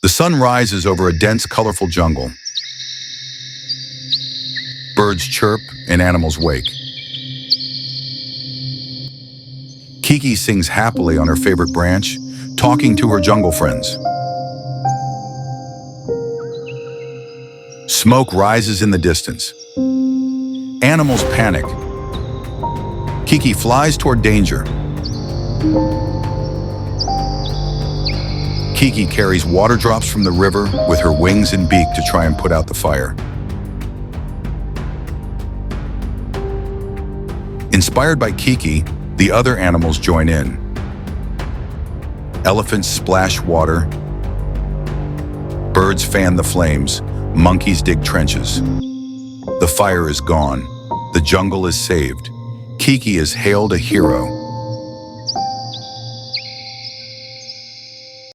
The sun rises over a dense, colorful jungle. Birds chirp and animals wake. Kiki sings happily on her favorite branch, talking to her jungle friends. Smoke rises in the distance. Animals panic. Kiki flies toward danger. Kiki carries water drops from the river with her wings and beak to try and put out the fire. Inspired by Kiki, the other animals join in. Elephants splash water. Birds fan the flames. Monkeys dig trenches. The fire is gone. The jungle is saved. Kiki is hailed a hero.